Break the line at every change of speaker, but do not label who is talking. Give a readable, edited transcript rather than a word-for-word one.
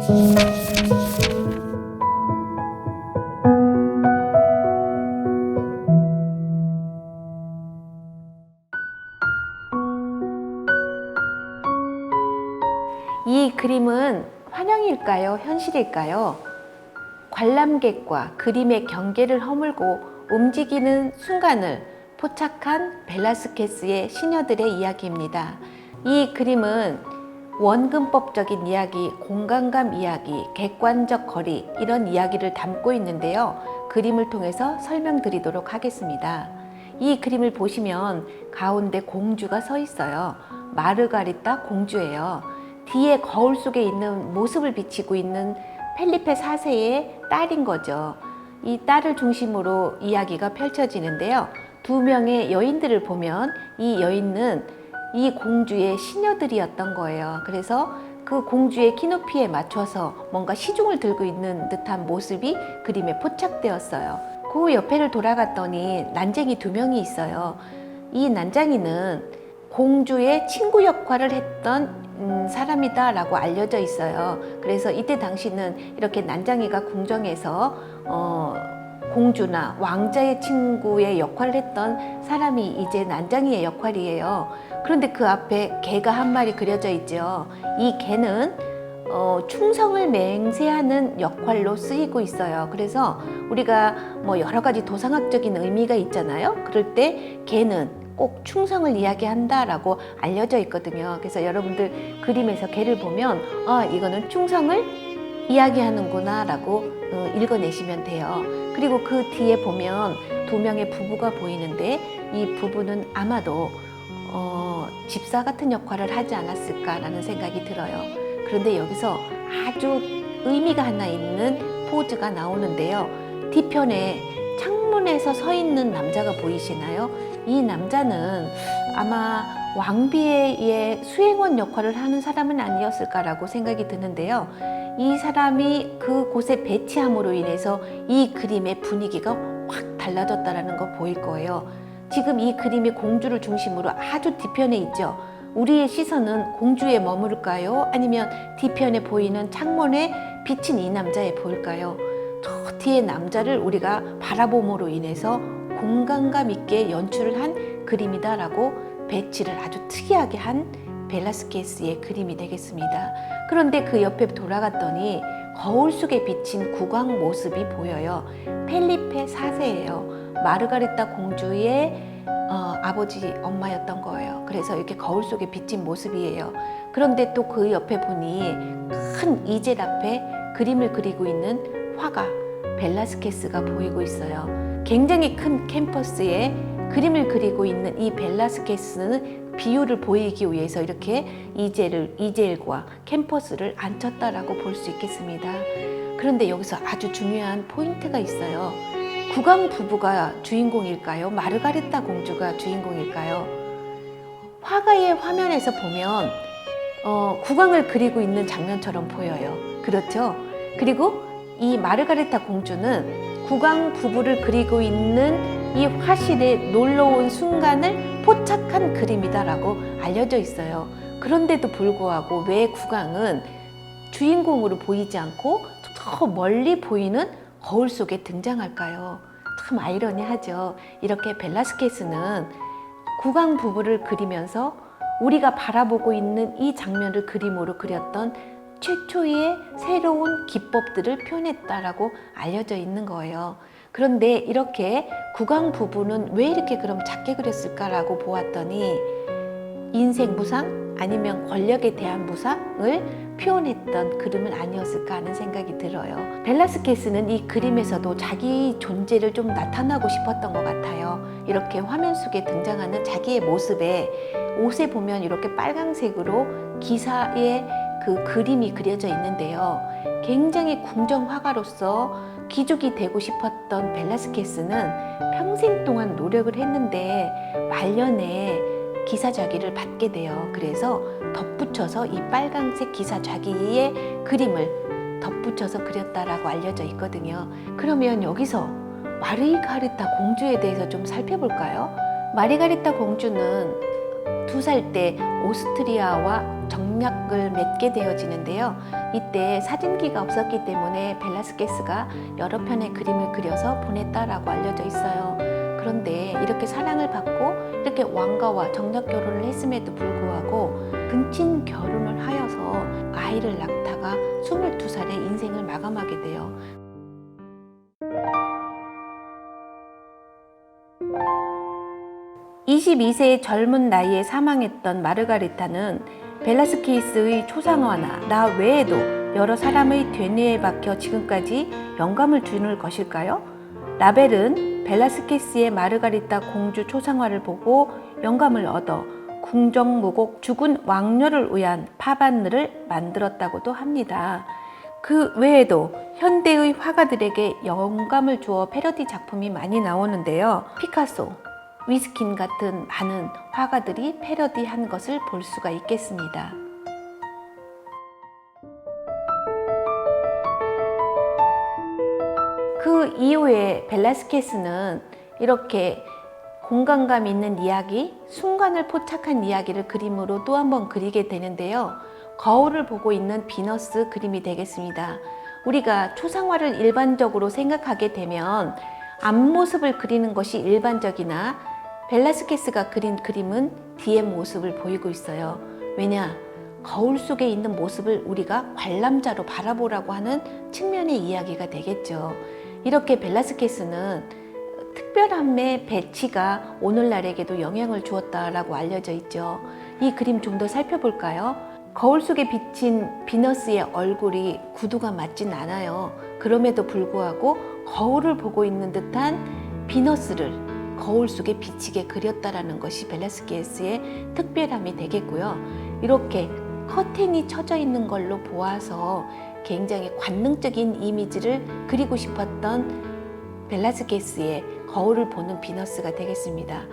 이 그림은 환영일까요? 현실일까요? 관람객과 그림의 경계를 허물고 움직이는 순간을 포착한 벨라스케스의 시녀들의 이야기입니다. 이 그림은 원근법적인 이야기, 공간감 이야기, 객관적 거리 이런 이야기를 담고 있는데요. 그림을 통해서 설명드리도록 하겠습니다. 이 그림을 보시면 가운데 공주가 서 있어요. 마르가리타 공주예요. 뒤에 거울 속에 있는 모습을 비치고 있는 펠리페 4세의 딸인 거죠. 이 딸을 중심으로 이야기가 펼쳐지는데요. 두 명의 여인들을 보면 이 여인은 이 공주의 시녀들이었던 거예요. 그래서 그 공주의 키높이에 맞춰서 뭔가 시중을 들고 있는 듯한 모습이 그림에 포착되었어요. 그 옆에를 돌아갔더니 난쟁이 두 명이 있어요. 이 난쟁이는 공주의 친구 역할을 했던 사람이다 라고 알려져 있어요. 그래서 이때 당시는 이렇게 난장이가 궁정에서 공주나 왕자의 친구의 역할을 했던 사람이 이제 난장이의 역할이에요. 그런데 그 앞에 개가 한 마리 그려져 있죠. 이 개는 충성을 맹세하는 역할로 쓰이고 있어요. 그래서 우리가 뭐 여러 가지 도상학적인 의미가 있잖아요. 그럴 때 개는 꼭 충성을 이야기한다라고 알려져 있거든요. 그래서 여러분들 그림에서 개를 보면 이거는 충성을 이야기하는구나 라고 읽어내시면 돼요. 그리고 그 뒤에 보면 두 명의 부부가 보이는데 이 부부는 아마도 집사 같은 역할을 하지 않았을까라는 생각이 들어요. 그런데 여기서 아주 의미가 하나 있는 포즈가 나오는데요. 뒤편에 창문에서 서 있는 남자가 보이시나요? 이 남자는 아마 왕비의 수행원 역할을 하는 사람은 아니었을까라고 생각이 드는데요. 이 사람이 그곳에 배치함으로 인해서 이 그림의 분위기가 확 달라졌다는 거 보일 거예요. 지금 이 그림이 공주를 중심으로 아주 뒤편에 있죠. 우리의 시선은 공주에 머무를까요? 아니면 뒤편에 보이는 창문에 비친 이 남자에 보일까요? 저 뒤에 남자를 우리가 바라봄으로 인해서 공간감 있게 연출을 한 그림이다라고 배치를 아주 특이하게 한 벨라스케스의 그림이 되겠습니다. 그런데 그 옆에 돌아갔더니 거울 속에 비친 국왕 모습이 보여요. 펠리페 4세예요. 마르가리타 공주의 아버지 엄마였던 거예요. 그래서 이렇게 거울 속에 비친 모습이에요. 그런데 또 그 옆에 보니 큰 이젤 앞에 그림을 그리고 있는 화가 벨라스케스가 보이고 있어요. 굉장히 큰 캠퍼스에 그림을 그리고 있는 이 벨라스케스는 비율을 보이기 위해서 이렇게 이젤과 캠퍼스를 앉혔다라고 볼 수 있겠습니다. 그런데 여기서 아주 중요한 포인트가 있어요. 국왕 부부가 주인공일까요? 마르가리타 공주가 주인공일까요? 화가의 화면에서 보면 국왕을 그리고 있는 장면처럼 보여요. 그렇죠? 그리고 이 마르가리타 공주는 국왕 부부를 그리고 있는 이 화실에 놀러온 순간을 포착한 그림이다라고 알려져 있어요. 그런데도 불구하고 왜 국왕은 주인공으로 보이지 않고 저 멀리 보이는 거울 속에 등장할까요? 참 아이러니하죠. 이렇게 벨라스케스는 국왕 부부를 그리면서 우리가 바라보고 있는 이 장면을 그림으로 그렸던 최초의 새로운 기법들을 표현했다라고 알려져 있는 거예요. 그런데 이렇게 국왕 부부는 왜 이렇게 그럼 작게 그렸을까라고 보았더니 인생 무상 아니면 권력에 대한 무상을 표현했던 그림은 아니었을까 하는 생각이 들어요. 벨라스케스는 이 그림에서도 자기 존재를 좀 나타나고 싶었던 것 같아요. 이렇게 화면 속에 등장하는 자기의 모습에 옷에 보면 이렇게 빨강색으로 기사의 그 그림이 그려져 있는데요. 굉장히 궁정 화가로서 귀족이 되고 싶었던 벨라스케스는 평생 동안 노력을 했는데 말년에 기사좌기를 받게 돼요. 그래서 덧붙여서 이 빨강색 기사좌기의 그림을 덧붙여서 그렸다라고 알려져 있거든요. 그러면 여기서 마르가리타 공주에 대해서 좀 살펴볼까요? 마르가리타 공주는 2살 때 오스트리아와 벽을 맺게 되어지는데요. 이때 사진기가 없었기 때문에 벨라스케스가 여러 편의 그림을 그려서 보냈다라고 알려져 있어요. 그런데 이렇게 사랑을 받고 이렇게 왕가와 정략 결혼을 했음에도 불구하고 근친 결혼을 하여서 아이를 낳다가 22살에 인생을 마감하게 돼요. (22세의) 젊은 나이에 사망했던 마르가리타는 벨라스케이스의 초상화나 나 외에도 여러 사람의 되뇌에 박혀 지금까지 영감을 주는 것일까요? 라벨은 벨라스케스의 마르가리타 공주 초상화를 보고 영감을 얻어 궁정무곡 죽은 왕녀를 위한 파반느를 만들었다고도 합니다. 그 외에도 현대의 화가들에게 영감을 주어 패러디 작품이 많이 나오는데요. 피카소, 위스킨 같은 많은 화가들이 패러디한 것을 볼 수가 있겠습니다. 그 이후에 벨라스케스는 이렇게 공간감 있는 이야기, 순간을 포착한 이야기를 그림으로 또 한 번 그리게 되는데요. 거울을 보고 있는 비너스 그림이 되겠습니다. 우리가 초상화를 일반적으로 생각하게 되면 앞모습을 그리는 것이 일반적이나 벨라스케스가 그린 그림은 뒤의 모습을 보이고 있어요. 왜냐? 거울 속에 있는 모습을 우리가 관람자로 바라보라고 하는 측면의 이야기가 되겠죠. 이렇게 벨라스케스는 특별함의 배치가 오늘날에게도 영향을 주었다라고 알려져 있죠. 이 그림 좀 더 살펴볼까요? 거울 속에 비친 비너스의 얼굴이 구두가 맞진 않아요. 그럼에도 불구하고 거울을 보고 있는 듯한 비너스를 거울 속에 비치게 그렸다라는 것이 벨라스케스의 특별함이 되겠고요. 이렇게 커튼이 쳐져 있는 걸로 보아서 굉장히 관능적인 이미지를 그리고 싶었던 벨라스케스의 거울을 보는 비너스가 되겠습니다.